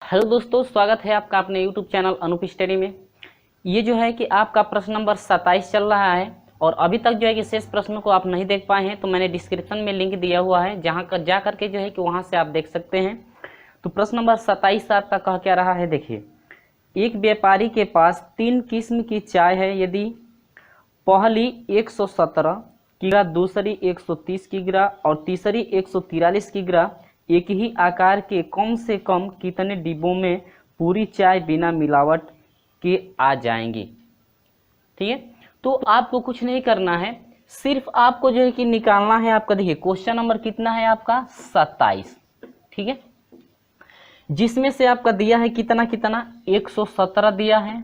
Hello दोस्तों, स्वागत है आपका अपने यूट्यूब चैनल अनूप स्टडी में। ये जो है कि आपका प्रश्न नंबर 27 चल रहा है और अभी तक जो है कि शेष प्रश्नों को आप नहीं देख पाए हैं तो मैंने डिस्क्रिप्शन में लिंक दिया हुआ है, जहां कर जा करके जो है कि वहां से आप देख सकते हैं। तो प्रश्न नंबर 27 आपका कह क्या रहा है, देखिए। एक व्यापारी के पास 3 किस्म की चाय है। यदि पहली 117 किग्रा, दूसरी 130 किग्रा और तीसरी 143 किग्रा एक ही आकार के कम से कम कितने डिब्बों में पूरी चाय बिना मिलावट के आ जाएंगी। ठीक है, तो आपको कुछ नहीं करना है, सिर्फ आपको जो है कि निकालना है आपका। देखिए क्वेश्चन नंबर कितना है आपका 27, ठीक है, जिसमें से आपका दिया है कितना 117 दिया है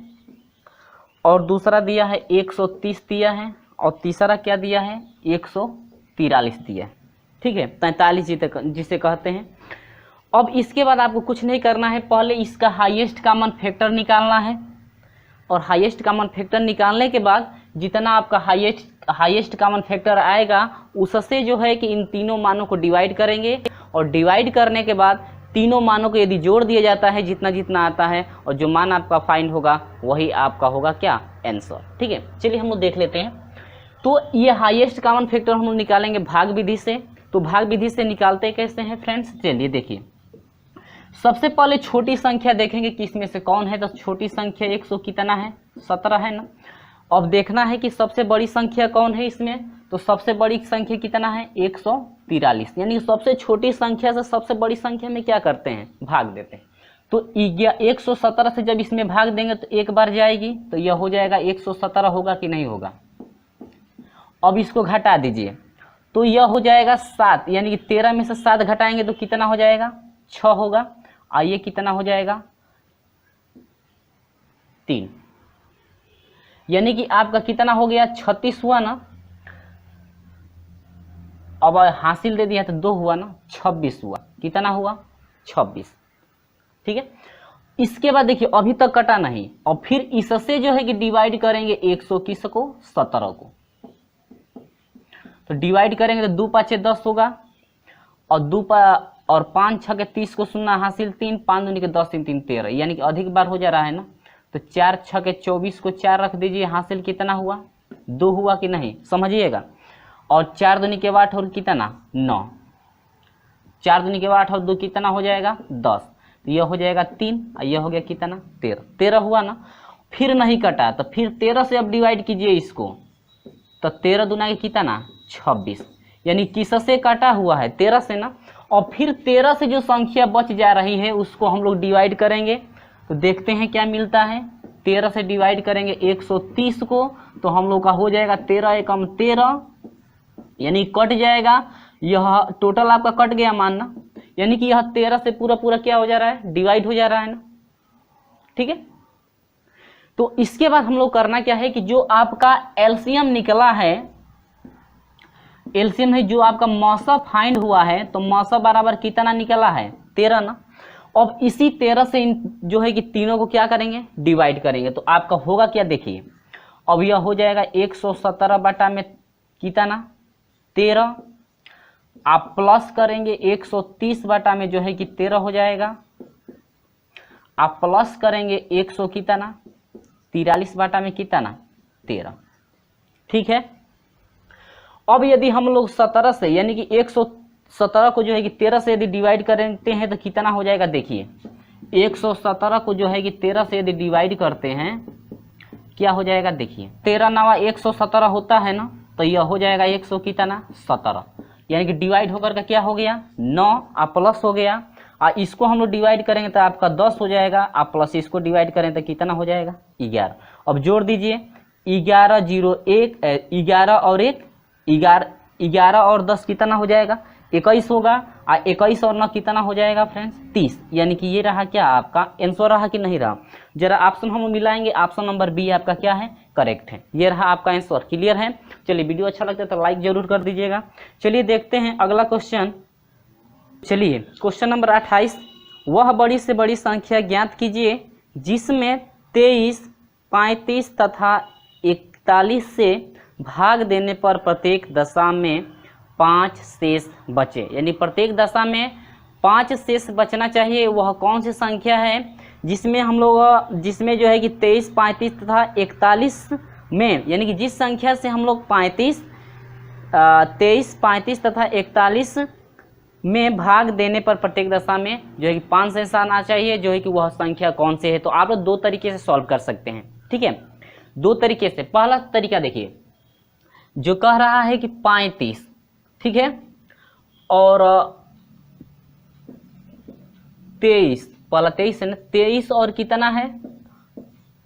और दूसरा दिया है 130 दिया है और तीसरा क्या दिया है 143 दिया है। ठीक है, 43 जिसे कहते हैं। अब इसके बाद आपको कुछ नहीं करना है, पहले इसका हाईएस्ट कॉमन फैक्टर निकालना है और हाईएस्ट कॉमन फैक्टर निकालने के बाद जितना आपका हाईएस्ट कॉमन फैक्टर आएगा उससे जो है कि इन तीनों मानों को डिवाइड करेंगे और डिवाइड करने के बाद तीनों मानों को यदि जोड़ दिया जाता है जितना जितना आता है और जो मान आपका फाइंड होगा वही आपका होगा क्या आंसर। ठीक है, चलिए हम लोग देख लेते हैं। तो ये हाईएस्ट कॉमन फैक्टर हम लोग निकालेंगे भाग विधि से। तो भाग विधि से निकालते कैसे हैं फ्रेंड्स, चलिए देखिए। सबसे पहले छोटी संख्या देखेंगे कि इसमें से कौन है। तो छोटी संख्या 100 कितना है 17 है ना। अब देखना है कि सबसे बड़ी संख्या कौन है इसमें। तो सबसे बड़ी संख्या कितना है 143, यानी सबसे छोटी संख्या से सबसे बड़ी संख्या में क्या करते हैं भाग देते हैं। तो 117 से जब इसमें भाग देंगे तो एक बार जाएगी, तो यह हो जाएगा 117 होगा कि नहीं होगा। अब इसको घटा दीजिए तो यह हो जाएगा 7, यानी कि 13 में से 7 घटाएंगे तो कितना हो जाएगा 6 होगा। आइए कितना हो जाएगा 3, यानी कि आपका कितना हो गया 36 हुआ ना। अब हासिल दे दिया तो 2 हुआ ना, 26 हुआ। कितना हुआ 26। ठीक है, इसके बाद देखिए अभी तक कटा नहीं और फिर इससे जो है कि डिवाइड करेंगे 121 को 17 को। तो डिवाइड करेंगे तो 2 5 10 होगा और 5 6 के 30 को सुनना हासिल 3, 5 दूनी के 10 3 3 13, यानी कि अधिक बार हो जा रहा है ना। तो 4 6 के 24 को 4 रख दीजिए, हासिल कितना हुआ 2 हुआ कि नहीं समझिएगा। और 4 दूनी के 8 और कितना 9, 4 दूनी के 8 और 2 कितना हो जाएगा 10। तो यह हो जाएगा 3 और यह हो गया कितना 13 हुआ ना। फिर नहीं कटा तो फिर 13 से अब डिवाइड कीजिए इसको, तो 13 दूना के कितना 26, यानी किससे काटा हुआ है 13 से ना। और फिर 13 से जो संख्या बच जा रही है उसको हम लोग डिवाइड करेंगे तो देखते हैं क्या मिलता है। 13 से डिवाइड करेंगे 130 को तो हम लोग का हो जाएगा 13 एकम 13, यानी कट जाएगा। यह टोटल आपका कट गया मानना, यानी कि यह 13 से पूरा पूरा क्या हो जा रहा है डिवाइड हो जा रहा है ना। ठीक है, तो इसके बाद हम लोग करना क्या है कि जो आपका एलसीएम निकला है, एलसीएम है जो आपका मौसा फाइंड हुआ है, तो मौसा बराबर कितना निकला है 13 ना। अब इसी 13 से जो है कि तीनों को क्या करेंगे डिवाइड करेंगे तो आपका होगा क्या देखिए। अब यह हो जाएगा 117 बटा में कितना 13, आप प्लस करेंगे 130 बटा में जो है कि 13 हो जाएगा, आप प्लस करेंगे 100 कितना 43 बटा में कितना 13। ठीक है, अब यदि हम लोग 17 से यानी कि 117 को जो है कि 13 से यदि डिवाइड करते हैं तो कितना हो जाएगा देखिए। 117 को जो है कि 13 से यदि डिवाइड करते हैं क्या हो जाएगा देखिए। 13 नवा 117 होता है ना, तो यह हो जाएगा 100 कितना 17, यानी कि डिवाइड होकर का क्या हो गया 9 और प्लस हो गया। और इसको हम लोग डिवाइड करेंगे तो आपका 10 हो जाएगा, आप प्लस इसको डिवाइड करें तो कितना हो जाएगा 11। अब जोड़ दीजिए 11 0 1 11 और 1 11 और 10 कितना हो जाएगा 21 होगा। और 21 और 9 कितना हो जाएगा फ्रेंड्स 30, यानी कि ये रहा क्या आपका आंसर रहा कि नहीं रहा। जरा ऑप्शन हम मिलाएंगे, ऑप्शन नंबर बी आपका क्या है करेक्ट है। ये रहा आपका आंसर, क्लियर है। चलिए वीडियो अच्छा लगता है तो लाइक जरूर कर दीजिएगा। चलिए देखते हैं अगला क्वेश्चन। चलिए क्वेश्चन नंबर 28, वह बड़ी से बड़ी संख्या ज्ञात कीजिए जिसमें 23 35 तथा 41 से भाग देने पर प्रत्येक दशा में 5 शेष बचे, यानी प्रत्येक दशा में 5 शेष बचना चाहिए, वह कौन सी संख्या है जिसमें हम लोग जिसमें जो है कि 23, 35 तथा 41 में, यानी कि जिस संख्या से हम लोग 23, 35 तथा 41 में भाग देने पर प्रत्येक दशा में जो है कि 5 शेष आना चाहिए, जो है कि वह संख्या कौन सी है। तो आप लोग 2 तरीके से सॉल्व कर सकते हैं, ठीक है, 2 तरीके से। पहला तरीका देखिए, जो कह रहा है कि 35, ठीक है, और 23, पहला 23 है ना, 23 और कितना है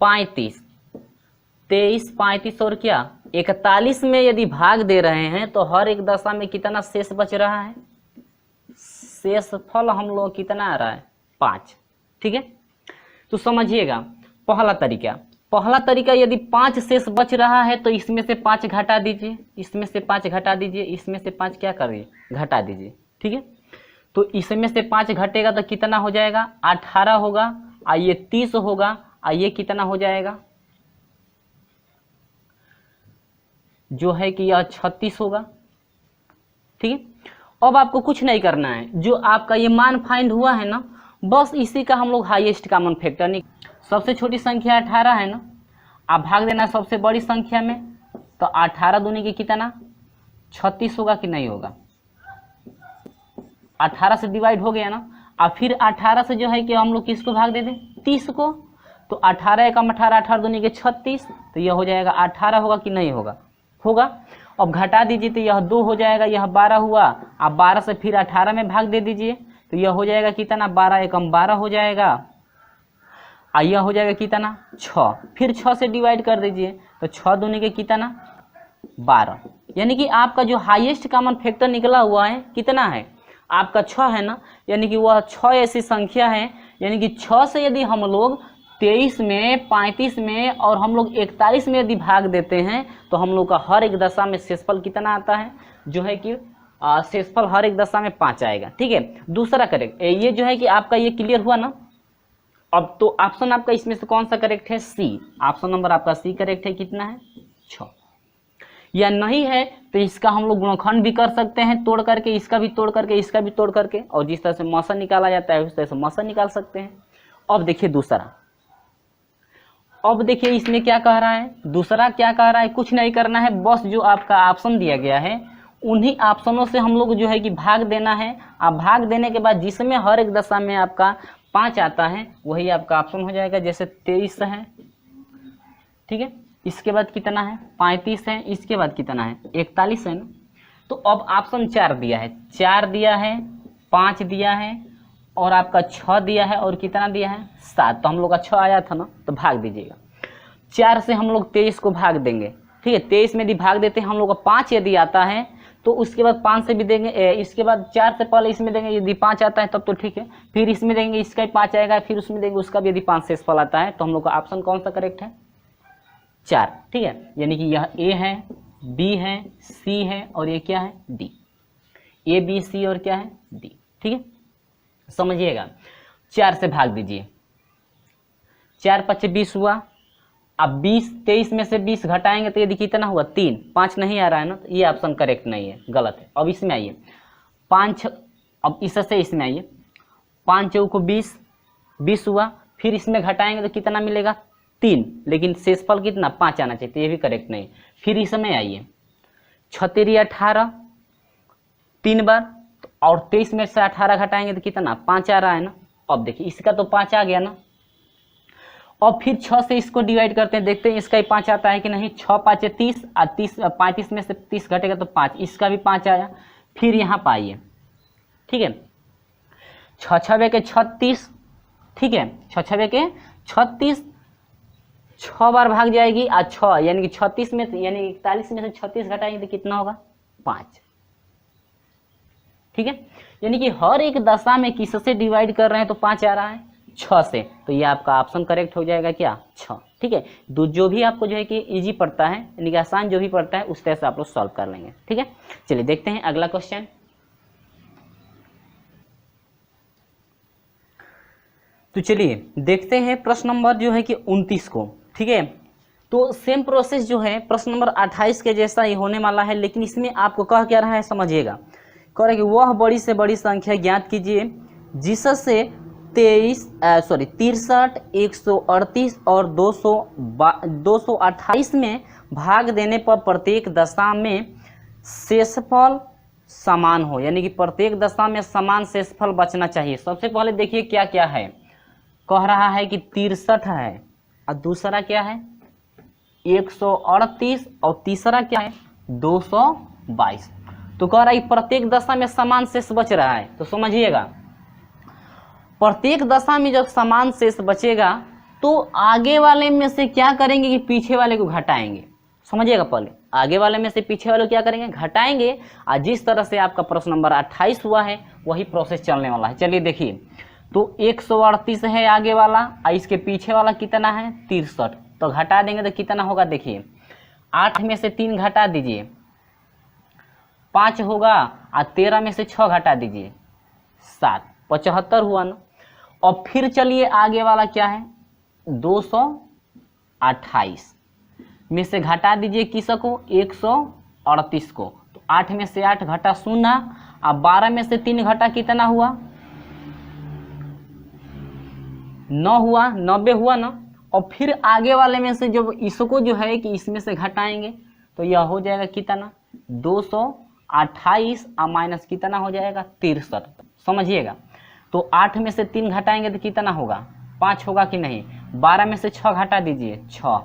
35, 23, 35 और क्या 41 में यदि भाग दे रहे हैं तो हर एक दशा में कितना शेष बच रहा है, शेषफल हम लोग कितना आ रहा है 5, ठीक है। तो समझिएगा पहला तरीका यदि 5 शेष बच रहा है तो इसमें से 5 घटा दीजिए, इसमें से 5 घटा दीजिए, इसमें से 5 क्या करिए घटा दीजिए, ठीक है। तो इसमें से 5 घटेगा तो कितना हो जाएगा 18 होगा, और ये 30 होगा, और ये कितना हो जाएगा जो है कि यह 36 होगा, ठीक है। अब आपको कुछ नहीं करना है, जो आपका ये मान फाइंड हुआ है ना, बस इसी का हम लोग हाईएस्ट कॉमन फैक्टर नहीं, सबसे छोटी संख्या 18 है ना, आप भाग देना सबसे बड़ी संख्या में, तो 18 दूनी के कितना 36 होगा कि नहीं होगा, 18 से डिवाइड हो गया ना। और फिर 18 से जो है कि हम लोग किसको भाग दे दें 30 को, तो 18 एकम 18, 18 दूनी के 36, तो यह हो जाएगा 18 होगा कि नहीं होगा, होगा। अब घटा दीजिए तो यह 2 हो जाएगा, यह 12 हुआ, आप 12 से फिर 18 में भाग दे दीजिए तो यह हो जाएगा कितना 12 एकम 12 हो जाएगा, और यह हो जाएगा कितना 6, फिर 6 से डिवाइड कर दीजिए तो 6 दूनी के कितना 12, यानी कि आपका जो हाईएस्ट कॉमन फैक्टर निकला हुआ है कितना है आपका 6 है ना, यानी कि वह 6 ऐसी संख्या है, यानी कि 6 से यदि हम लोग 23 में 35 में और हम लोग 41 में यदि भाग देते हैं तो हम लोग का हर एक दशा में शेषफल कितना आता है, जो है कि शेषफल हर एक दशा में 5 आएगा, ठीक है। दूसरा करेक्ट, ये जो है कि आपका ये क्लियर हुआ ना। अब तो ऑप्शन आपका इसमें से कौन सा करेक्ट है, सी, ऑप्शन नंबर आपका सी करेक्ट है, कितना है 6, या नहीं है तो इसका हम लोग गुणनखंड भी कर सकते हैं तोड़ करके, इसका भी तोड़ करके, इसका भी तोड़ करके, और जिस तरह से मौसा निकाला जाता है उस तरह से मौसा निकाल सकते हैं। अब देखिए दूसरा, अब देखिए इसमें क्या कह रहा है, दूसरा क्या कह रहा है, कुछ नहीं करना है, बस जो आपका ऑप्शन दिया गया है उन्हीं ऑप्शनों से हम लोग जो है कि भाग देना है। आप भाग देने के बाद जिसमें हर एक दशा में आपका 5 आता है वही आपका ऑप्शन हो जाएगा, जैसे 23 है, ठीक है, इसके बाद कितना है 35 है, इसके बाद कितना है 41 है ना। तो अब ऑप्शन 4 दिया है, 4 दिया है, 5 दिया है, और आपका 6 दिया है, और कितना दिया है 7, तो हम लोग का 6 आया था ना, तो भाग दीजिएगा। 4 से हम लोग 23 को भाग देंगे, ठीक है, 23 में यदि भाग देते हैं हम लोग का 5 यदि आता है तो उसके बाद 5 से भी देंगे, इसके बाद 4 से पहले इसमें देंगे, यदि 5 आता है तब तो ठीक है, फिर इसमें देंगे, इसका भी 5 आएगा, फिर उसमें देंगे, उसका भी यदि 5 शेषफल आता है, तो हम लोग का ऑप्शन कौन सा करेक्ट है 4, ठीक है। यानी कि यह ए है, बी है, सी है, और ये क्या है डी, ए बी सी और क्या है डी, ठीक है, समझिएगा। 4 से भाग दीजिए, 4 5 20 हुआ, अब 23 में से 20 घटाएंगे तो यदि कितना हुआ 3, 5 नहीं आ रहा है ना, तो ये ऑप्शन करेक्ट नहीं है, गलत है। अब इसमें आइए 5, अब इससे इसमें आइए 5 चौको 20 हुआ, फिर इसमें घटाएंगे तो कितना मिलेगा 3, लेकिन शेषफल कितना 5 आना चाहिए, तो ये भी करेक्ट नहीं। फिर इसमें आइए 6 3 18 3 बार, और 23 में से 18 घटाएंगे तो कितना 5 आ रहा है ना। अब देखिए इसका तो 5 आ गया ना, और फिर 6 से इसको डिवाइड करते हैं, देखते हैं इसका ही 5 आता है कि नहीं। 6 5 30, और 35 में से 30 घटेगा तो 5, इसका भी 5 आया। फिर यहाँ पाइए, ठीक है, 6 6 के 36, ठीक है, 6 6 के 36, 6 बार भाग जाएगी, और 6 यानी कि 36 में यानी 41 में से 36 घटाएंगे तो कितना होगा 5, ठीक है। यानी कि हर एक दशा में किससे डिवाइड कर रहे हैं तो 5 आ रहा है 6 से, तो ये आपका ऑप्शन करेक्ट हो जाएगा क्या 6, ठीक है। जो भी आपको जो है कि इजी पड़ता है, यानी कि आसान जो भी पड़ता है उस तरह से आप लोग सॉल्व कर लेंगे, ठीक है। चलिए देखते हैं अगला क्वेश्चन। तो चलिए देखते हैं प्रश्न नंबर जो है कि 29 को, ठीक है। तो सेम प्रोसेस जो है प्रश्न नंबर 28 के जैसा ही होने वाला है, लेकिन इसमें आपको कह क्या रहा है समझिएगा, कह रहा है कि वह बड़ी से बड़ी संख्या ज्ञात कीजिए जिससे 63, 138 और 228 में भाग देने पर प्रत्येक दशा में शेषफल समान हो, यानी कि प्रत्येक दशा में समान शेषफल बचना चाहिए। सबसे पहले देखिए क्या क्या है, कह रहा है कि 63 है और दूसरा क्या है 138 और तीसरा क्या है 222। तो कह रहा है कि प्रत्येक दशा में समान शेष बच रहा है। तो समझिएगा, प्रत्येक दशा में जब समान शेष बचेगा तो आगे वाले में से क्या करेंगे कि पीछे वाले को घटाएंगे। समझिएगा, पहले आगे वाले में से पीछे वाले को क्या करेंगे घटाएंगे। और जिस तरह से आपका प्रश्न नंबर 28 हुआ है वही प्रोसेस चलने वाला है। चलिए देखिए, तो 138 है आगे वाला और इसके पीछे वाला कितना है 63। तो घटा देंगे तो कितना होगा, देखिए 8 में से 3 घटा दीजिए 5 होगा और 13 में से 6 घटा दीजिए 7, 75 हुआ ना। और फिर चलिए आगे वाला क्या है 228 में से घटा दीजिए किसको 138 को। तो 8 में से 8 घटा 0 और 12 में से 3 घटा कितना हुआ 9 हुआ, 90 हुआ ना। और फिर आगे वाले में से जब इसको जो है कि इसमें से घटाएंगे तो यह हो जाएगा कितना 228 और माइनस कितना हो जाएगा 63। समझिएगा, तो 8 में से 3 घटाएंगे तो कितना होगा 5 होगा कि नहीं। 12 में से 6 घटा दीजिए 6,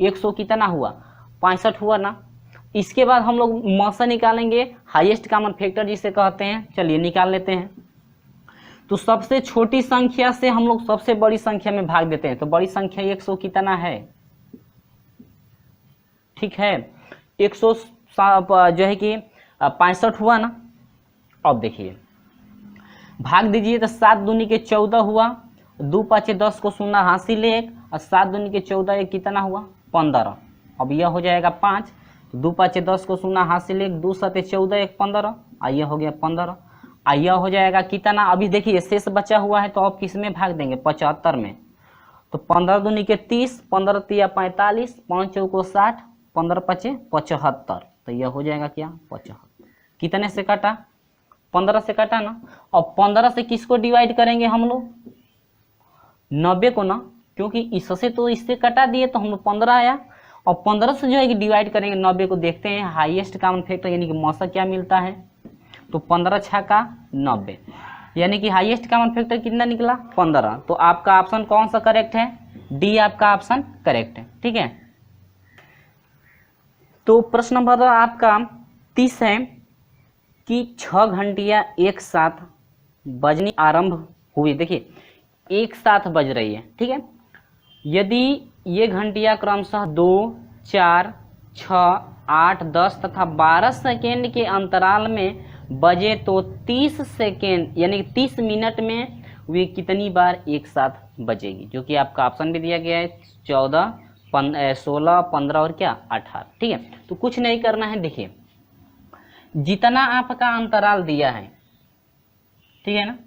100 कितना हुआ 65 हुआ ना। इसके बाद हम लोग मौसा निकालेंगे, हाईएस्ट कॉमन फैक्टर जिसे कहते हैं। चलिए निकाल लेते हैं। तो सबसे छोटी संख्या से हम लोग सबसे बड़ी संख्या में भाग देते हैं। तो बड़ी संख्या 100 कितना है, ठीक है 100 जो है कि 65 हुआ ना। अब देखिए भाग दीजिए तो 7 दूनी के 14 हुआ, 2 पाँचे 10 को 0 हासिल 1 और 7 दूनी के 14 एक कितना हुआ 15। अब यह हो जाएगा 5, 2 पाँचे 10 को 0 हासिल 1, 2 सते 14 एक 15 और यह हो गया 15। यह हो जाएगा कितना, अभी देखिए शेष बचा हुआ है तो अब किस में भाग देंगे 75 में। तो 15 दूनी के 30, 15 तिया 45, 5 चौको 60, 15 पचे 75। तो यह हो जाएगा क्या 75। कितने से काटा 15 से काटा ना। और 15 से किसको डिवाइड करेंगे हम लोग 90 को ना, क्योंकि इससे तो इससे कटा दिए तो हम लोग 15 आया। और 15 से जो है कि डिवाइड करेंगे 90 को, देखते हैं हाईएस्ट कॉमन फैक्टर यानी कि मौसा क्या मिलता है। तो 15 छक्का 90, यानी कि हाईएस्ट कॉमन फैक्टर कितना निकला 15। तो आपका ऑप्शन कौन सा करेक्ट है, डी आपका ऑप्शन करेक्ट है, ठीक है। तो प्रश्न नंबर आपका 30 है कि 6 घंटियां एक साथ बजनी आरंभ हुई। देखिए एक साथ बज रही है, ठीक है। यदि ये घंटियां क्रमशः 2, 4, 6, 8, 10 तथा 12 सेकेंड के अंतराल में बजे तो 30 सेकेंड यानी कि 30 मिनट में वे कितनी बार एक साथ बजेगी, जो कि आपका ऑप्शन भी दिया गया है 14, 16, 15 और क्या 18, ठीक है। तो कुछ नहीं करना है, देखिए जितना आपका अंतराल दिया है, ठीक है ना,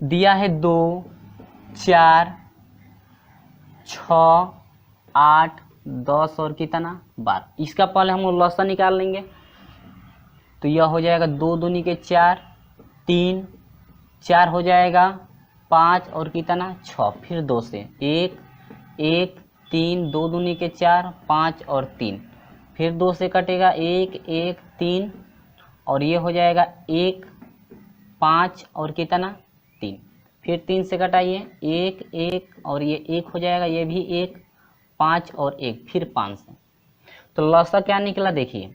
दिया है 2, 4, 6, 8, 10 और कितना 12। इसका पहले हम लोग लसा निकाल लेंगे। तो यह हो जाएगा 2 दूनी के 4, 3, 4 हो जाएगा 5 और कितना 6, फिर 2 से 1, 1, 3, 2 दूनी के 4, 5 और 3, फिर 2 से कटेगा 1, 1, 3 और ये हो जाएगा 1, 5 और कितना 3, फिर 3 से कटाइए 1, 1 और ये 1 हो जाएगा, ये भी 1, 5 और 1, फिर 5 से। तो लसा क्या निकला देखिए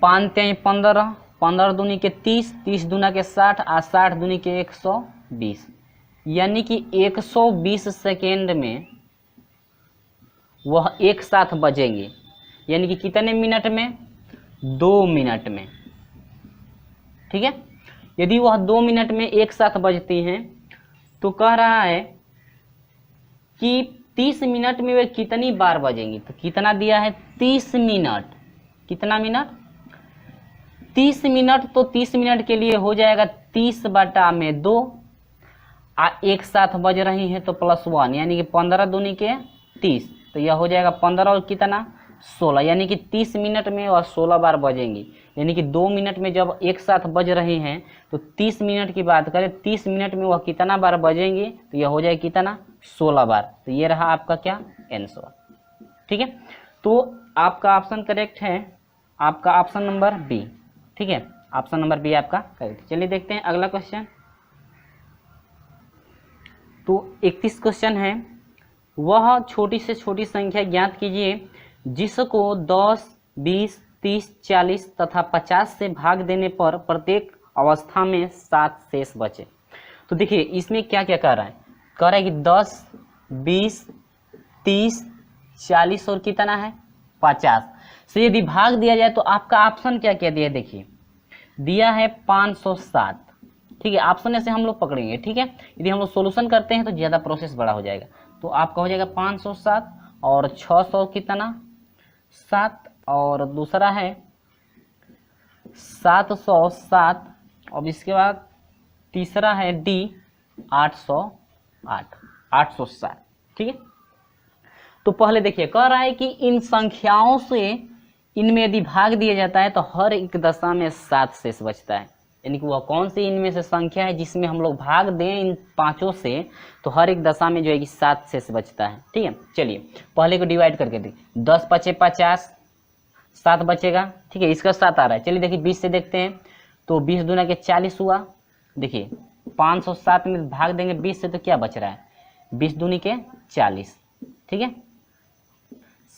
5 3 15, 15 दूनी के 30, 30 दूना के 60 और 60 दूनी के 120, यानी कि 120 सेकेंड में वह एक साथ बजेंगे। यानी कि कितने मिनट में 2 मिनट में, ठीक है। यदि वह 2 मिनट में एक साथ बजती हैं तो कह रहा है कि 30 मिनट में वे कितनी बार बजेंगी। तो कितना दिया है 30 मिनट, कितना मिनट 30 मिनट। तो 30 मिनट के लिए हो जाएगा 30/2 एक साथ बज रही है तो +1 यानी कि 15 दूनी के 30। तो यह हो जाएगा 15 और कितना 16, यानी कि 30 मिनट में और 16 बार बजेंगी, यानी कि 2 मिनट में जब एक साथ बज रहे हैं तो 30 मिनट की बात करें, 30 मिनट में वह कितना बार बजेंगे, तो यह हो जाए कितना 16 बार। तो ये रहा आपका क्या आंसर। ठीक है, तो आपका ऑप्शन करेक्ट है, आपका ऑप्शन नंबर बी। ठीक है, ऑप्शन नंबर बी आपका करेक्ट। चलिए देखते हैं अगला क्वेश्चन। तो 31 क्वेश्चन है, वह छोटी से छोटी संख्या ज्ञात कीजिए जिसको 10, 20, 30, 40 तथा 50 से भाग देने पर प्रत्येक अवस्था में 7 शेष बचे। तो देखिए इसमें क्या क्या कर रहा है, कह रहा है कि 10, 20, 30, 40 और कितना है 50 से यदि भाग दिया जाए तो आपका ऑप्शन क्या क्या दिया, देखिए दिया है 507। ठीक है, ऑप्शन ऐसे हम लोग पकड़ेंगे। ठीक है, यदि हम लोग सोल्यूशन करते हैं तो ज़्यादा प्रोसेस बड़ा हो जाएगा। तो आपका हो जाएगा 507 और 600 कितना 7, और दूसरा है 707, अब इसके बाद तीसरा है डी 808, 807। ठीक है, तो पहले देखिए कह रहा है कि इन संख्याओं से इनमें यदि भाग दिया जाता है तो हर एक दशा में 7 शेष बचता है, यानी कि वह कौन सी इनमें से संख्या है जिसमें हम लोग भाग दें इन पांचों से तो हर एक दशा में जो है कि 7 शेष बचता है। ठीक है, चलिए पहले को डिवाइड करके देखिए, 10 पचे 50, 7 बचेगा। ठीक है, इसका 7 आ रहा है। चलिए देखिए 20 से देखते हैं, तो 20 दूना के 40 हुआ। देखिए 507 में भाग देंगे 20 से तो क्या बच रहा है, 20 दूनी के 40। ठीक है,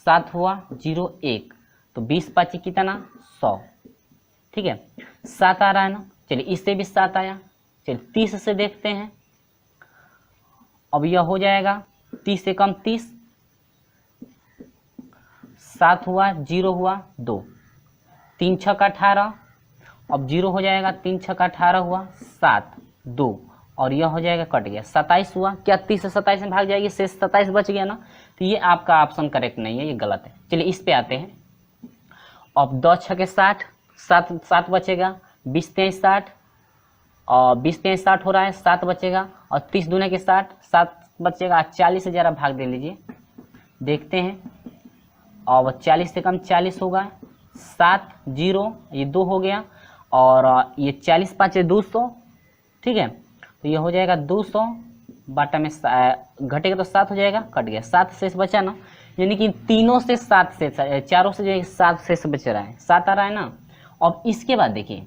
7 हुआ 0 1, तो 20 पाँच कितना 100। ठीक है, 7 आ रहा है ना, चलिए इससे भी 7 आया। चलिए 30 से देखते हैं, अब यह हो जाएगा 30 से कम 30, 7 हुआ 0 हुआ 2, 3 छक्का 18, अब 0 हो जाएगा, 3 छक्का 18 हुआ 7 2, और यह हो जाएगा कट गया 27 हुआ। क्या 30 से 27 में भाग जाएगी, शेष 27 बच गया ना, तो ये आपका ऑप्शन करेक्ट नहीं है, ये गलत है। चलिए इस पे आते हैं, अब 10 छक्के 60, 7 बचेगा, 20 23 60, और 20 23 60 हो रहा है, 7 बचेगा, और 30 दूने के 60, 7 बचेगा। 40 से ज़रा भाग दे लीजिए, देखते हैं, और 40 से कम 40 होगा, 7 0, ये 2 हो गया, और ये 40 5 200। ठीक है, तो ये हो जाएगा 200 बाटा में घटेगा तो 7 हो जाएगा, कट गया, 7 शेष बचा ना, यानी कि तीनों से 7 शेष, चारों से जो है 7 शेष बच रहा है, 7 आ रहा है ना। अब इसके बाद देखिए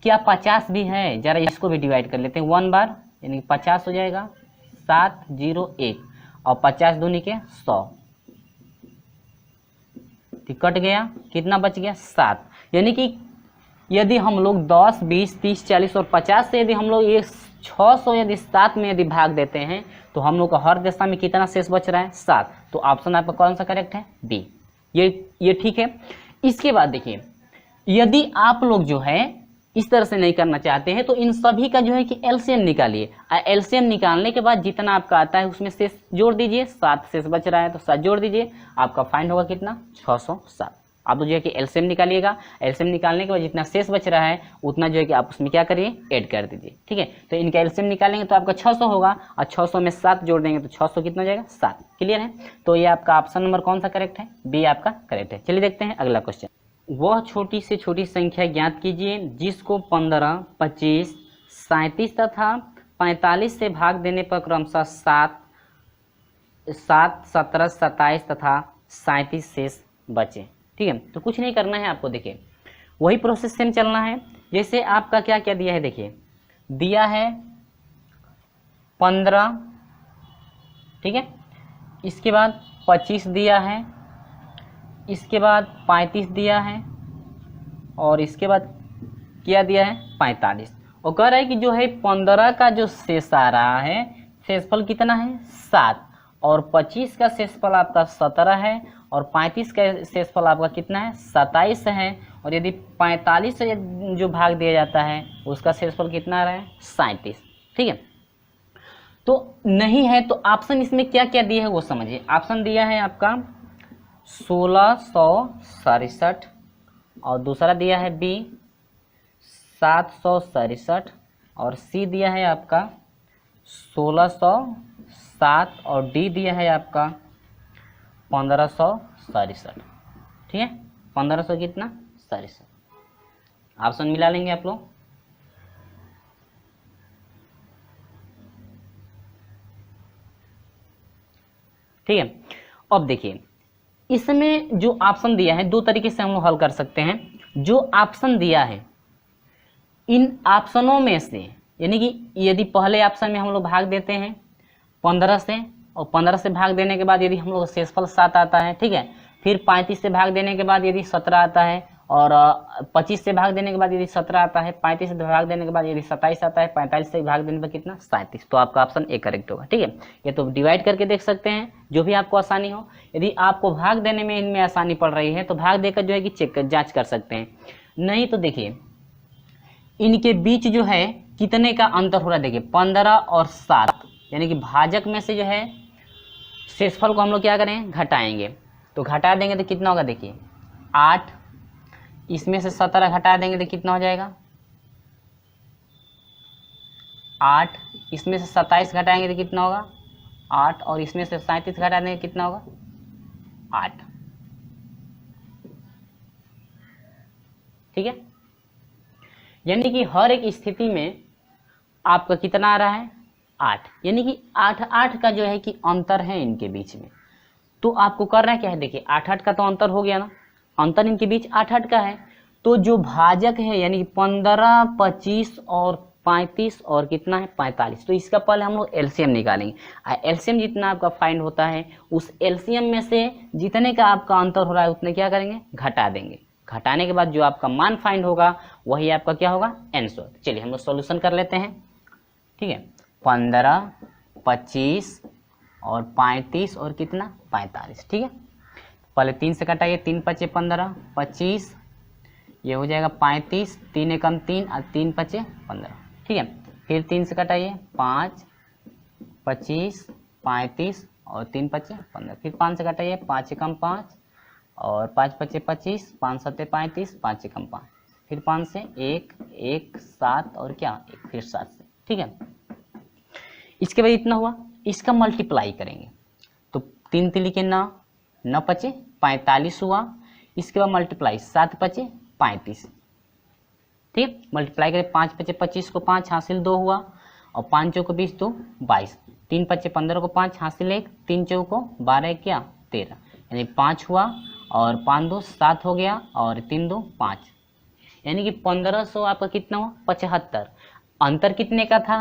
क्या 50 भी है, जरा इसको भी डिवाइड कर लेते हैं 1 बार, यानी कि 50 हो जाएगा 7 0 1, और 50 दूनी के 100, कट गया, कितना बच गया 7। यानी कि यदि हम लोग 10 20 30 40 और 50 से यदि हम लोग ये 600 यदि 7 में यदि भाग देते हैं तो हम लोग का हर दशा में कितना शेष बच रहा है 7। तो ऑप्शन आपका कौन सा करेक्ट है, बी। ये ठीक है। इसके बाद देखिए यदि आप लोग जो है इस तरह से नहीं करना चाहते हैं तो इन सभी का जो है कि एलसीएम निकालिए, एलसीएम निकालने के बाद जितना आपका आता है उसमें शेष जोड़ दीजिए, 7 शेष बच रहा है तो 7 जोड़ दीजिए, आपका फाइंड होगा कितना 607। आप जो है कि एलसीएम निकालिएगा, एलसीएम निकालने के बाद जितना शेष बच रहा है उतना जो है कि आप उसमें क्या करिए ऐड कर दीजिए। ठीक है, तो इनका एलसीएम निकालेंगे तो आपका 600 होगा, और 600 में 7 जोड़ देंगे तो 600 कितना हो जाएगा 7। क्लियर है, तो ये आपका ऑप्शन नंबर कौन सा करेक्ट है, बी आपका करेक्ट है। चलिए देखते हैं अगला क्वेश्चन। वह छोटी से छोटी संख्या ज्ञात कीजिए जिसको 15, 25, 37 तथा 45 से भाग देने पर क्रमशः 7, 17, 27 तथा 37 शेष बचे। ठीक है, तो कुछ नहीं करना है आपको, देखिए वही प्रोसेस सेम चलना है। जैसे आपका क्या क्या दिया है, देखिए दिया है 15, ठीक है, इसके बाद 25 दिया है, इसके बाद 35 दिया है, और इसके बाद क्या दिया है 45। और कह रहा है कि जो है 15 का जो शेष आ रहा है शेषफल कितना है 7, और 25 का शेषफल आपका 17 है, और 35 का शेषफल आपका कितना है 27 है, और यदि 45 से जो भाग दिया जाता है उसका शेषफल कितना आ रहा है 37। ठीक है, तो नहीं है तो ऑप्शन इसमें क्या क्या दिया है वो समझिए। ऑप्शन दिया है आपका 1667, और दूसरा दिया है बी 767, और सी दिया है आपका 1607, और डी दिया है आपका 1567। ठीक है, 1500 कितना 67। ऑप्शन मिला लेंगे आप लोग। ठीक है, अब देखिए इसमें जो ऑप्शन दिया है दो तरीके से हम लोग हल कर सकते हैं। जो ऑप्शन दिया है इन ऑप्शनों में से, यानी कि यदि पहले ऑप्शन में हम लोग भाग देते हैं 15 से, और 15 से भाग देने के बाद यदि हम लोग शेषफल 7 आता है, ठीक है, फिर 35 से भाग देने के बाद यदि 17 आता है, और 25 से भाग देने के बाद यदि 17 आता है, 35 से भाग देने के बाद यदि 27 आता है, 45 से भाग देने पर कितना 37, तो आपका ऑप्शन ए करेक्ट होगा। ठीक है, ये तो डिवाइड करके देख सकते हैं, जो भी आपको आसानी हो। यदि आपको भाग देने में इनमें आसानी पड़ रही है तो भाग देकर जो है कि चेक जाँच कर सकते हैं। नहीं तो देखिए इनके बीच जो है कितने का अंतर हो रहा है, देखिए 15 और 7, यानी कि भाजक में से जो है शेषफल को हम लोग क्या करें घटाएंगे, तो घटा देंगे तो कितना होगा, देखिए 8, इसमें से 17 घटा देंगे तो कितना हो जाएगा 8, इसमें से 27 घटाएंगे तो कितना होगा 8, और इसमें से 37 घटा देंगे कितना होगा 8। ठीक है, यानी कि हर एक स्थिति में आपका कितना आ रहा है 8, यानी कि 8 का जो है कि अंतर है इनके बीच में। तो आपको करना क्या है, देखिए 8 का तो अंतर हो गया ना, अंतर इनके बीच 8 का है, तो जो भाजक है यानी कि 15, 25 और 35 और कितना है 45, तो इसका पहले हम लोग एलसीएम निकालेंगे। एलसीएम जितना आपका फाइंड होता है उस एलसीएम में से जितने का आपका अंतर हो रहा है उतने क्या करेंगे घटा देंगे। घटाने के बाद जो आपका मान फाइंड होगा वही आपका क्या होगा आंसर। चलिए हम लोग सॉल्यूशन कर लेते हैं। ठीक है, 15, 25 और 35 और कितना 45। ठीक है, पहले 3 से कटाइए, 3 पचे 15, 25, ये हो जाएगा 35, 3 एकम 3 और 3 पचे 15। ठीक है, फिर 3 से कटाइए 5, 25, 35 और 3 पचे 15, फिर 5 से कटाइए 5 एकम 5 और 5 पचे 25, 5 सत्ते 35, 5 एकम 5, फिर 5 से 1, 1, 7 और क्या 1, फिर 7 से। ठीक है, इसके बाद इतना हुआ, इसका मल्टीप्लाई करेंगे तो 3 तिली के 9 पचे 45 हुआ, इसके बाद मल्टीप्लाई 7 पचे 35। ठीक है, मल्टीप्लाई करें 5 पचे 25 को 5 हासिल 2 हुआ, और 5 चौको 20 2 22, 3 पचे 15 को 5 हासिल 1, 3 चौको 12 क्या 13, यानी 5 हुआ, और 5 2 7 हो गया, और 3 2 5, यानी कि 1500 आपका कितना हुआ 75। अंतर कितने का था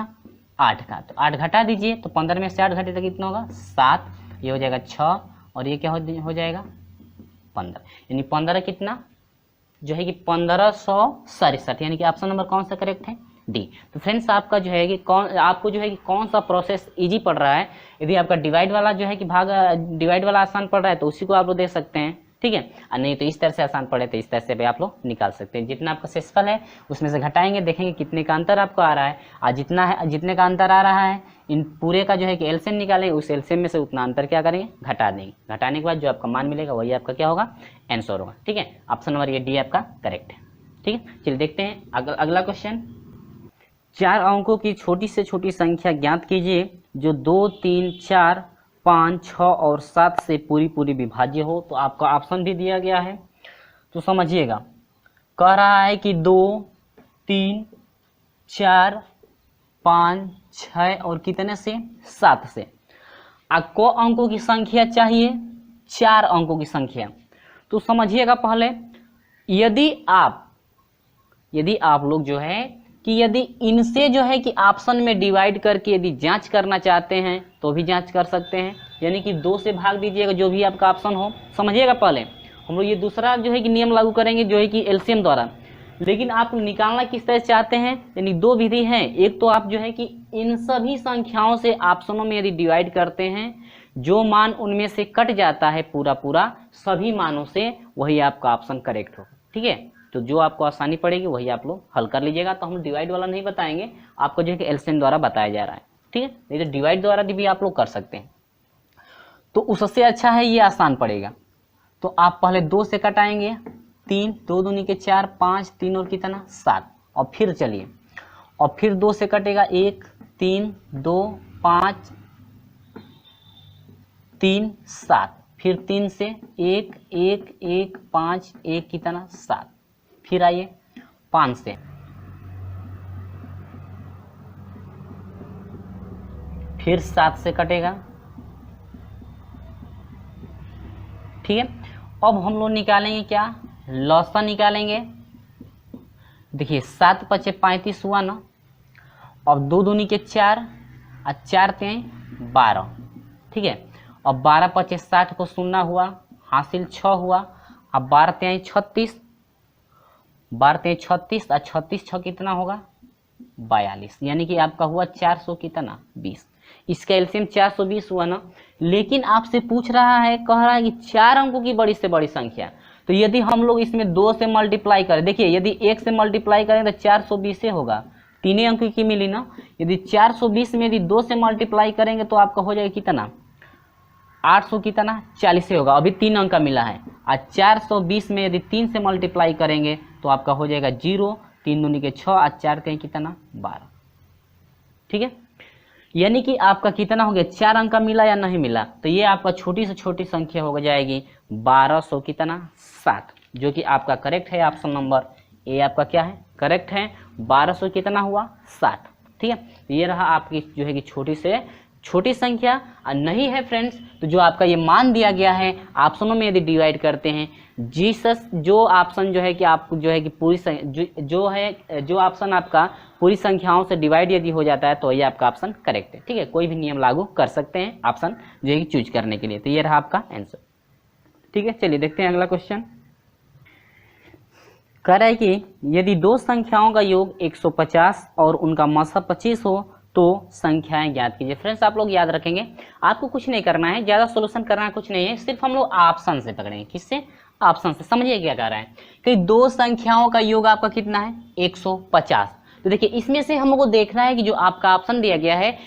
8 का, तो 8 घटा दीजिए, तो 15 में से 8 घटे तो कितना होगा 7, ये हो जाएगा 6, और ये क्या हो जाएगा 15, यानी 15 कितना जो है कि 1567, यानी कि ऑप्शन नंबर कौन सा करेक्ट है डी। तो फ्रेंड्स आपका जो है कि आपको जो है कि कौन सा प्रोसेस इजी पड़ रहा है, यदि आपका डिवाइड वाला जो है कि डिवाइड वाला आसान पड़ रहा है तो उसी को आप लोग देख सकते हैं। ठीक है, और नहीं तो इस तरह से आसान पड़े तो इस तरह से भी आप लोग निकाल सकते हैं। जितना आपका शेषफल है उसमें से घटाएंगे, देखेंगे कितने का अंतर आपको आ रहा है, और जितने का अंतर आ रहा है इन पूरे का जो है कि एलसीएम निकालेंगे, उस एलसीएम में से उतना अंतर क्या करेंगे घटा देंगे। घटाने के बाद जो आपका मान मिलेगा वही आपका क्या होगा आंसर होगा। ठीक है, ऑप्शन नंबर ये डी आपका करेक्ट है। ठीक है, चलिए देखते हैं अगला क्वेश्चन। 4 अंकों की छोटी से छोटी संख्या ज्ञात कीजिए जो 2, 3, 4, 5, 6 और 7 से पूरी विभाज्य हो। तो आपका ऑप्शन भी दिया गया है, तो समझिएगा। कह रहा है कि 2, 3, 4, 5, 6 और कितने से 7 से आपको अंकों की संख्या चाहिए 4 अंकों की संख्या। तो समझिएगा पहले, यदि आप लोग जो है कि यदि इनसे जो है कि ऑप्शन में डिवाइड करके यदि जांच करना चाहते हैं तो भी जांच कर सकते हैं, यानी कि 2 से भाग दीजिएगा जो भी आपका ऑप्शन हो। समझिएगा पहले हम लोग ये दूसरा जो है कि नियम लागू करेंगे जो है कि एलसीएम द्वारा, लेकिन आप निकालना किस तरह चाहते हैं, यानी 2 विधि हैं। एक तो आप जो है कि इन सभी संख्याओं से ऑप्शनों में यदि डिवाइड करते हैं, जो मान उनमें से कट जाता है पूरा सभी मानों से, वही आपका ऑप्शन करेक्ट हो। ठीक है, तो जो आपको आसानी पड़ेगी वही आप लोग हल कर लीजिएगा। तो हम डिवाइड वाला नहीं बताएंगे, आपको जो है कि एलसीएम द्वारा बताया जा रहा है। ठीक है, नहीं तो डिवाइड द्वारा भी आप लोग कर सकते हैं, तो उससे अच्छा है ये आसान पड़ेगा। तो आप पहले 2 से कटाएंगे, 3, 2 दूनी के 4, 5, 3 और कितना 7, और फिर चलिए, और फिर 2 से कटेगा 1, 3, 2, 5, 3, 7, फिर 3 से 1 1 1 5 1 कितना 7, फिर आइए 5 से, फिर 7 से कटेगा, ठीक है। अब हम लोग निकालेंगे क्या, लौसा निकालेंगे। देखिए 7 पचे 35 हुआ ना, अब 2 दूनी के 4 और 4 तें 12, ठीक है। अब 12 पचे 60 को सुनना हुआ, हासिल 6 हुआ। अब 12 तें 36, 12 तें 36 और 36 6 कितना होगा 42, यानी कि आपका हुआ 400 कितना 20। इसका एलसीएम 420 हुआ ना। लेकिन आपसे पूछ रहा है, कह रहा है कि 4 अंकों की बड़ी से बड़ी संख्या, तो यदि हम लोग इसमें 2 से मल्टीप्लाई करें, देखिए यदि 1 से मल्टीप्लाई करें तो 420 से होगा, 3 अंक की मिली ना। यदि 420 में यदि 2 से मल्टीप्लाई करेंगे तो आपका हो जाएगा कितना 800 कितना 40 से होगा, अभी 3 अंक का मिला है। और 420 में यदि 3 से मल्टीप्लाई करेंगे तो आपका हो जाएगा 0, 3 दूनी के 6 और 4 तें कितना 12, ठीक है। यानी कि आपका कितना हो गया 4 अंक का मिला या नहीं मिला, तो ये आपका छोटी से छोटी संख्या हो जाएगी 1200 कितना 7, जो कि आपका करेक्ट है। ऑप्शन नंबर ए आपका क्या है करेक्ट है, 1200 कितना हुआ 7, ठीक है। ये रहा आपकी जो है कि छोटी से छोटी संख्या। और नहीं है फ्रेंड्स तो जो आपका ये मान दिया गया है ऑप्शनों में यदि डिवाइड करते हैं, जीसस जो ऑप्शन जो है कि आपको जो है कि पूरी जो ऑप्शन आपका पूरी संख्याओं से डिवाइड यदि हो जाता है तो ये आपका ऑप्शन करेक्ट है, ठीक है। कोई भी नियम लागू कर सकते हैं ऑप्शन जो है कि चूज करने के लिए। तो ये रहा आपका आंसर, ठीक है। चलिए देखते हैं अगला क्वेश्चन। कह रहा है कि यदि दो संख्याओं का योग 150 और उनका मासा 25 हो तो संख्याएं ज्ञात कीजिए। फ्रेंड्स आप लोग याद रखेंगे, आपको कुछ नहीं करना है, ज़्यादा सोल्यूशन करना कुछ नहीं है, सिर्फ हम लोग ऑप्शन से पकड़ेंगे। किससे ऑप्शन से। समझिए क्या कह रहा है कि दो संख्याओं का योग आपका कितना है 150। तो देखिए इसमें से हम लोग को देखना है कि जो आपका ऑप्शन दिया गया है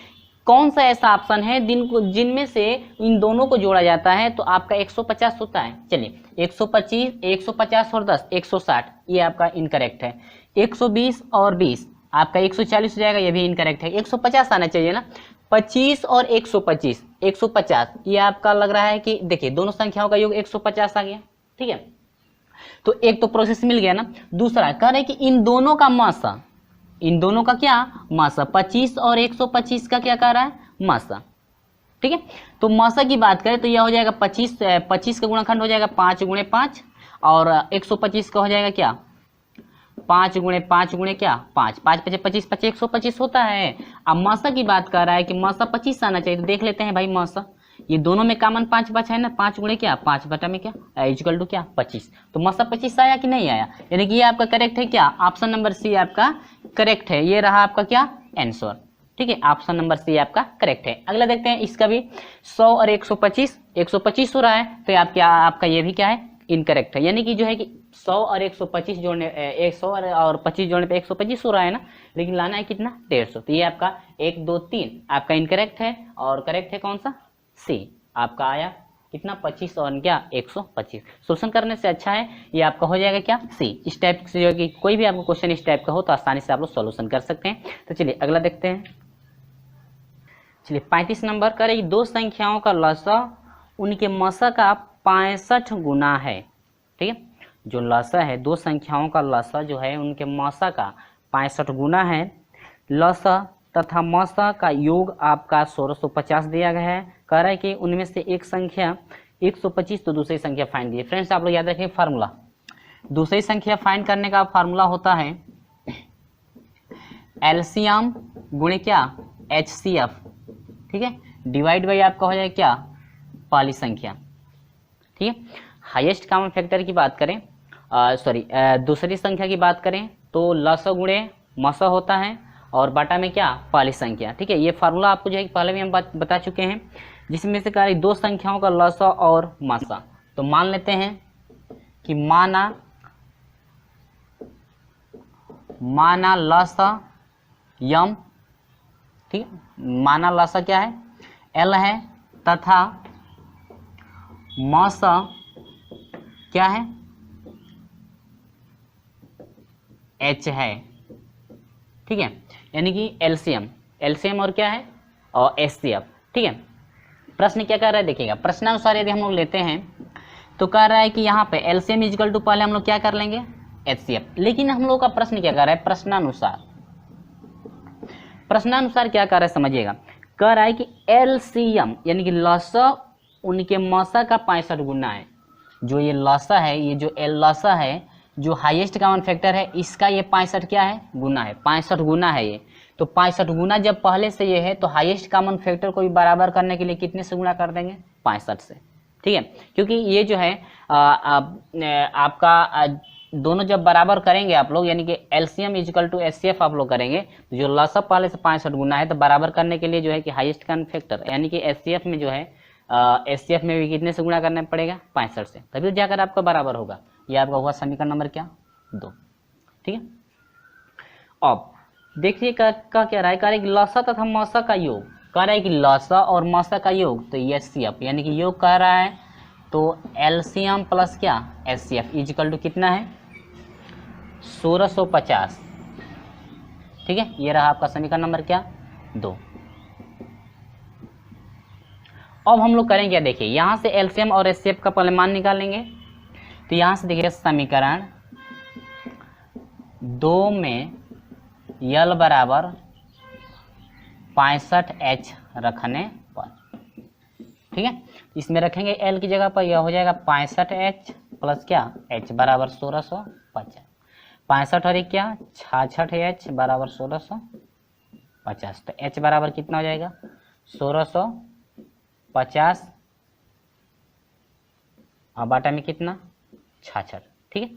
कौन सा ऐसा ऑप्शन है जिनमें से इन दोनों को जोड़ा जाता है तो आपका 150 होता है। चलिए 125 150 और 10 160 ये आपका इनकरेक्ट है। 120 और 20 आपका 140 हो जाएगा, ये भी इनकरेक्ट है। 150 आना चाहिए ना। 25 और 125 150 ये आपका लग रहा है कि देखिए दोनों संख्याओं का योग 150 आ गया, ठीक है। तो एक तो प्रोसेस मिल गया ना। दूसरा कह रहे कि इन दोनों का मासा, इन दोनों का क्या मासा 25 और 125 का क्या कह रहा है मासा, ठीक है। तो मासा की बात करें तो यह हो जाएगा 25 का गुणनखंड हो जाएगा 5 गुणे 5 और 125 का हो जाएगा क्या 5 गुणे 5 गुणे क्या 5 5 पचे 25 पचे 125 होता है। अब मासा की बात कर रहा है कि मासा 25 आना चाहिए, तो देख लेते हैं भाई मासा ये दोनों में कॉमन 5 बचा है ना, 5 गुणे क्या 5 बटा में क्या इक्वल टू क्या 25। तो मासा 25 आया कि नहीं आया, यानी कि ये आपका करेक्ट है क्या ऑप्शन नंबर सी आपका करेक्ट है। ये रहा आपका क्या आंसर, ठीक है। ऑप्शन नंबर सी आपका करेक्ट है। अगला देखते हैं इसका भी 100 और 125 हो रहा है तो आप क्या आपका ये भी क्या है इनकरेक्ट है। यानी कि जो है कि 100 और 125 जोड़ने 100 और 25 जोड़ने पे 125 हो रहा है ना, लेकिन लाना है कितना 150। तो ये आपका 1 2 3 आपका इनकरेक्ट है और करेक्ट है कौन सा सी आपका आया कितना 25 और क्या 125। सोल्यूशन करने से अच्छा है ये आपका हो जाएगा क्या सी। इस टाइप से जो कि कोई भी आपको क्वेश्चन इस टाइप का हो तो आसानी से आप लोग सोल्यूशन कर सकते हैं। तो चलिए अगला देखते हैं। चलिए 35 नंबर करें दो संख्याओं का लसा उनके मसा का 65 गुना है, ठीक है। जो लसा है दो संख्याओं का लसा जो है उनके मसा का 65 गुना है। लसा तथा मसा का योग आपका 1650 दिया गया है। कह रहा है कि उनमें से एक संख्या 125 तो दूसरी संख्या फाइंड कीजिए। फ्रेंड्स आप लोग याद रखें फार्मूला, दूसरी संख्या फाइंड करने का फार्मूला होता है एलसीएम गुणे क्या HCF, ठीक है, डिवाइड बाई आपका हो जाए क्या पहली संख्या, ठीक है। हाईएस्ट कॉमन फैक्टर की बात करें दूसरी संख्या की बात करें तो लसा गुणे मसा होता है और बाटा में क्या पहली संख्या, ठीक है। ये फार्मूला आपको जो है पहले भी हम बता चुके हैं, जिसमें से कह दो संख्याओं का लसा और मसा। तो मान लेते हैं कि माना लसा यम, ठीक है, माना लसा क्या है L है तथा मसा क्या है H है, ठीक है। यानी कि एलसीएम और क्या है और HCF, ठीक है। प्रश्न क्या कर रहा है देखिएगा, प्रश्नानुसार यदि हम लोग लेते हैं तो कह रहा है कि यहाँ पे एलसीएम इक्वल टू पहले हम लोग क्या कर लेंगे एचसीएफ। लेकिन हम लोग का प्रश्न क्या कर रहा है, प्रश्नानुसार क्या कर रहा है समझिएगा, कह रहा है कि एलसीएम यानी कि लसा उनके मसा का 65 गुना है। जो ये लसा है, ये जो एल लसा है, जो हाईएस्ट कॉमन फैक्टर है, इसका ये 65 क्या है गुना है, 65 गुना है ये। तो 65 गुना जब पहले से ये है तो हाईएस्ट कॉमन फैक्टर को भी बराबर करने के लिए कितने से गुना कर देंगे 65 से। ठीक है, क्योंकि ये जो है आपका दोनों जब बराबर करेंगे आप लोग, यानी कि एलसीएम इक्वल टू एचसीएफ आप लोग करेंगे, तो जो लसा पहले से 65 गुना है तो बराबर करने के लिए जो है कि हाईएस्ट कॉमन फैक्टर यानी कि एचसीएफ में जो है एचसीएफ में भी कितने से गुणा करना पड़ेगा 65 से, तभी तो जाकर आपका बराबर होगा। ये आपका हुआ समीकरण नंबर क्या 2। ठीक है, अब देखिए क्या रहा है, कह रहा है कि लसा तथा मसा का योग, कह रहा है कि लसा और मसा का योग तो एचसीएफ यानी कि योग कह रहा है, तो एलसीएम प्लस क्या एचसीएफ इक्वल टू कितना है 1650। ठीक है, ये रहा आपका समीकरण नंबर क्या 2। अब हम लोग करेंगे क्या, देखिए यहाँ से एलसीएम और एचसीएफ का पहले मान निकालेंगे। तो यहाँ से देखिए समीकरण 2 में यल बराबर 65H रखने पर, ठीक है, इसमें रखेंगे एल की जगह पर, यह हो जाएगा 65H प्लस क्या H बराबर 1650। 65 और एक क्या 66H बराबर 1650। तो H बराबर कितना हो जाएगा 1650 और बाटा में कितना 66। ठीक है,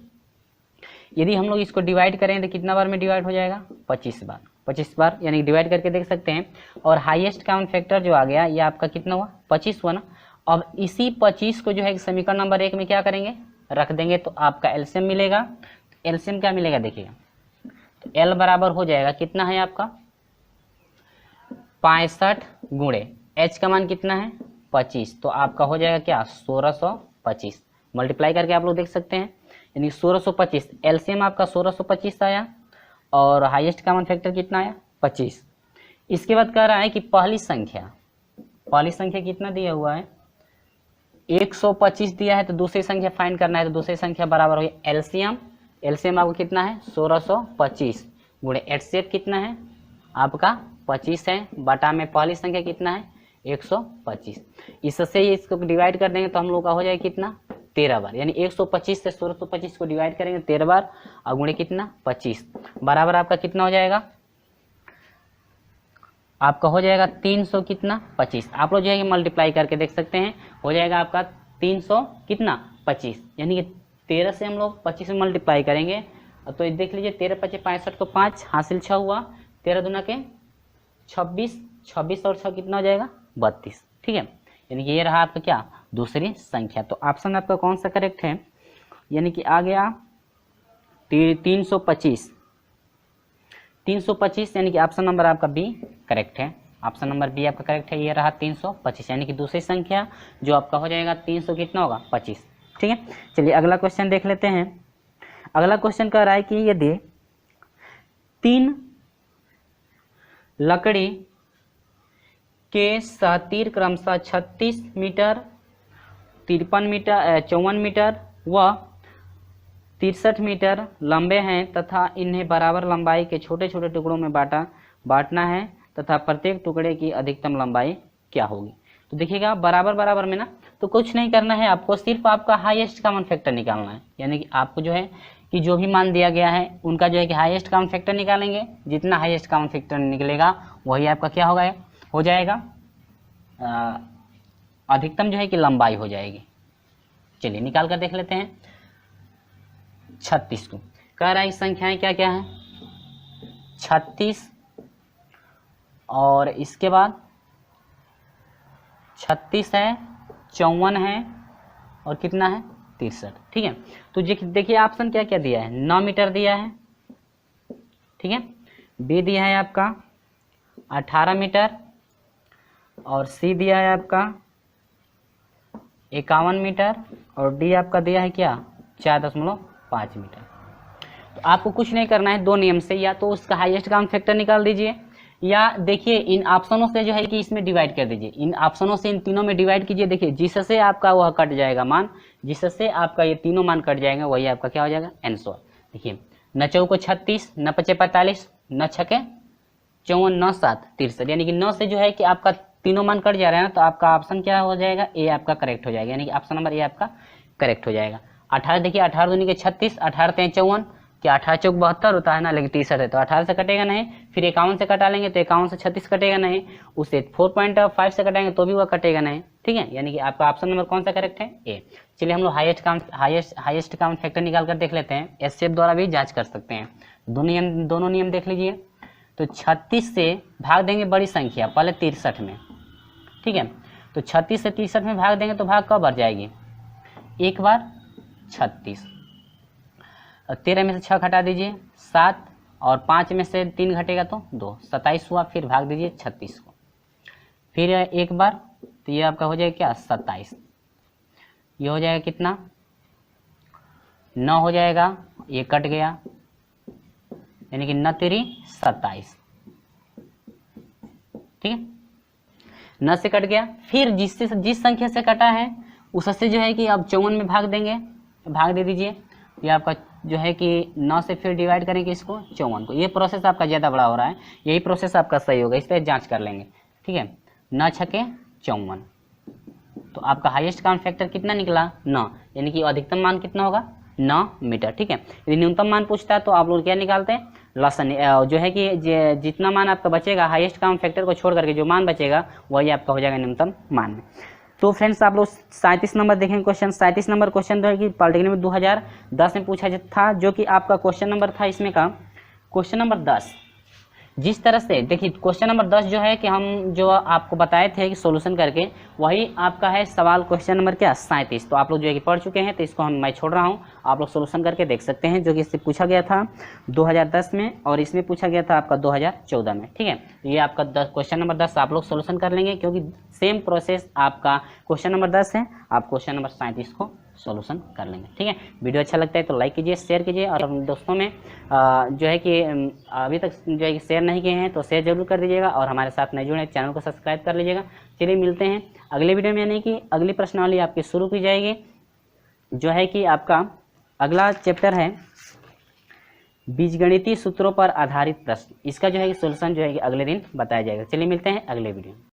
यदि हम लोग इसको डिवाइड करें तो कितना बार में डिवाइड हो जाएगा 25 बार। 25 बार यानी डिवाइड करके देख सकते हैं। और हाईएस्ट कॉमन फैक्टर जो आ गया ये आपका कितना हुआ 25 हुआ ना। अब इसी 25 को जो है समीकरण नंबर 1 में क्या करेंगे रख देंगे, तो आपका एलसीएम मिलेगा। एलसीएम क्या मिलेगा देखिएगा, तो एल बराबर हो जाएगा कितना है आपका 65 गुणे एच का मान कितना है 25, तो आपका हो जाएगा क्या 1625। मल्टीप्लाई करके आप लोग देख सकते हैं, यानी 1625 एलसीएम आपका 1625 आया और हाईएस्ट कॉमन फैक्टर कितना आया 25। इसके बाद कह रहा है कि पहली संख्या कितना दिया हुआ है 125 दिया है, तो दूसरी संख्या फाइंड करना है। तो दूसरी संख्या बराबर हो गया एलसीएम आपको कितना है 1625 गुणे एचसीएफ कितना है आपका 25 है, बटा में पहली संख्या कितना है 125। इससे इसको डिवाइड कर देंगे तो हम लोग का हो जाएगा कितना 13 बार, यानी 125 से 1625 को डिवाइड करेंगे 13 बार और गुणे कितना 25 बराबर आपका कितना हो जाएगा, आपका हो जाएगा 300 कितना 25। आप लोग जो है मल्टीप्लाई करके देख सकते हैं, हो जाएगा आपका 300 कितना 25, यानी कि 13 से हम लोग 25 में मल्टीप्लाई करेंगे तो देख लीजिए 13 25 65 को 5 हासिल 6 हुआ, 13 दूना के 26 और 6 कितना हो जाएगा 32। ठीक है, यानी कि ये रहा आपका क्या दूसरी संख्या। तो ऑप्शन आपका कौन सा करेक्ट है, यानी कि आ गया 325 यानी कि ऑप्शन नंबर आपका बी करेक्ट है। ऑप्शन नंबर बी आपका करेक्ट है, ये रहा 325 यानी कि दूसरी संख्या जो आपका हो जाएगा 300 कितना होगा 25। ठीक है, चलिए अगला क्वेश्चन देख लेते हैं। अगला क्वेश्चन कह रहा है कि यदि 3 लकड़ी के सहतीर क्रमशः 36 मीटर 53 मीटर 54 मीटर व 63 मीटर लंबे हैं तथा इन्हें बराबर लंबाई के छोटे छोटे टुकड़ों में बांटना है तथा प्रत्येक टुकड़े की अधिकतम लंबाई क्या होगी। तो देखिएगा बराबर बराबर में ना, तो कुछ नहीं करना है आपको, सिर्फ आपका हाईएस्ट कॉमन फैक्टर निकालना है। यानी कि आपको जो है कि जो भी मान दिया गया है उनका जो है कि हाईएस्ट कॉमन फैक्टर निकालेंगे, जितना हाईएस्ट कॉमन फैक्टर निकलेगा वही आपका क्या होगा हो जाएगा अधिकतम जो है कि लंबाई हो जाएगी। चलिए निकाल कर देख लेते हैं। 36 को कह रहा है संख्याएं क्या क्या है 36 और इसके बाद 36 है 54 है और कितना है 63। ठीक है, तो देखिए ऑप्शन क्या क्या दिया है 9 मीटर दिया है, ठीक है, बी दिया है आपका 18 मीटर और सी दिया है आपका 51 मीटर और डी आपका दिया है क्या 4.5 मीटर। तो आपको कुछ नहीं करना है, दो नियम से, या तो उसका हाईएस्ट कॉमन फैक्टर निकाल दीजिए या देखिए इन ऑप्शनों से जो है कि इसमें डिवाइड कर दीजिए, इन ऑप्शनों से इन तीनों में डिवाइड कीजिए। देखिए जिससे आपका वह कट जाएगा मान, जिससे आपका ये तीनों मान कट जाएंगे वही आपका क्या हो जाएगा आंसर। देखिए न चौको 36, न पचे 45, न छके 54, 9 7 63, यानी कि 9 से जो है कि आपका तीनों मान कट जा रहा है ना, तो आपका ऑप्शन क्या हो जाएगा, ए आपका करेक्ट हो जाएगा, यानी कि ऑप्शन नंबर ए आपका करेक्ट हो जाएगा। 18 देखिए 18 दूनी के 36, 18 3 54, क्या 18 चौक 72 होता है ना, लेकिन 63 है तो 18 से कटेगा नहीं। फिर 51 से कटा लेंगे तो 51 से 36 कटेगा नहीं, उसे 4.5 से कटाएंगे तो भी वह कटेगा नहीं। ठीक है, यानी कि आपका ऑप्शन नंबर कौन सा करेक्ट है, ए। चलिए हम लोग हाईएस्ट काउंट फैक्टर निकाल कर देख लेते हैं, एससेप द्वारा भी जांच कर सकते हैं। दोनों नियम देख लीजिए। तो 36 से भाग देंगे बड़ी संख्या पहले 63 में, ठीक है, तो 36 से 63 में भाग देंगे तो भाग कब बढ़ जाएगी, एक बार 36, 13 में से 6 घटा दीजिए 7, और 5 में से 3 घटेगा तो 2, 27 हुआ। फिर भाग दीजिए 36 को, फिर एक बार, तो ये आपका हो जाएगा क्या 27, ये हो जाएगा कितना 9 हो जाएगा, ये कट गया, यानी कि 9 3 27, ठीक है, 9 से कट गया। फिर जिस संख्या से कटा है उससे जो है कि अब 54 में भाग देंगे, भाग दे दीजिए, ये आपका जो है कि 9 से फिर डिवाइड करेंगे इसको 54 को। ये प्रोसेस आपका ज़्यादा बड़ा हो रहा है, यही प्रोसेस आपका सही होगा, इस पर जांच कर लेंगे। ठीक है, 9 छके 54, तो आपका हाईएस्ट काउंट फैक्टर कितना निकला 9, यानी कि अधिकतम मान कितना होगा 9 मीटर। ठीक है, यदि न्यूनतम मान पूछता है तो आप लोग क्या निकालते हैं, लसन, जो है कि जितना मान आपका बचेगा हाईएस्ट काउंट फैक्टर को छोड़ करके जो मान बचेगा वही आपका हो जाएगा न्यूनतम मान में। तो फ्रेंड्स आप लोग 37 नंबर देखेंगे क्वेश्चन। 37 नंबर क्वेश्चन जो है कि पॉलिटेक्निक में 2010 में पूछा था, जो कि आपका क्वेश्चन नंबर था इसमें का क्वेश्चन नंबर 10। जिस तरह से देखिए क्वेश्चन नंबर 10 जो है कि हम जो आपको बताए थे कि सॉल्यूशन करके, वही आपका है सवाल क्वेश्चन नंबर क्या 37। तो आप लोग जो है कि पढ़ चुके हैं, तो इसको मैं छोड़ रहा हूँ, आप लोग सॉल्यूशन करके देख सकते हैं, जो कि इससे पूछा गया था 2010 में और इसमें पूछा गया था आपका 2014 में। ठीक है, तो ये आपका क्वेश्चन नंबर 10 आप लोग सॉल्यूशन कर लेंगे, क्योंकि सेम प्रोसेस आपका क्वेश्चन नंबर 10 है, आप क्वेश्चन नंबर 37 को सॉल्यूशन कर लेंगे। ठीक है, वीडियो अच्छा लगता है तो लाइक कीजिए, शेयर कीजिए, और अपने दोस्तों में जो है कि अभी तक जो है कि शेयर नहीं किए हैं तो शेयर जरूर कर दीजिएगा, और हमारे साथ नहीं जुड़े चैनल को सब्सक्राइब कर लीजिएगा। चलिए मिलते हैं अगले वीडियो में, यानी कि अगली प्रश्नावली आपकी शुरू की जाएगी, जो है कि आपका अगला चैप्टर है बीजगणितीय सूत्रों पर आधारित प्रश्न। इसका जो है कि सॉल्यूशन जो है कि अगले दिन बताया जाएगा। चलिए मिलते हैं अगले वीडियो में।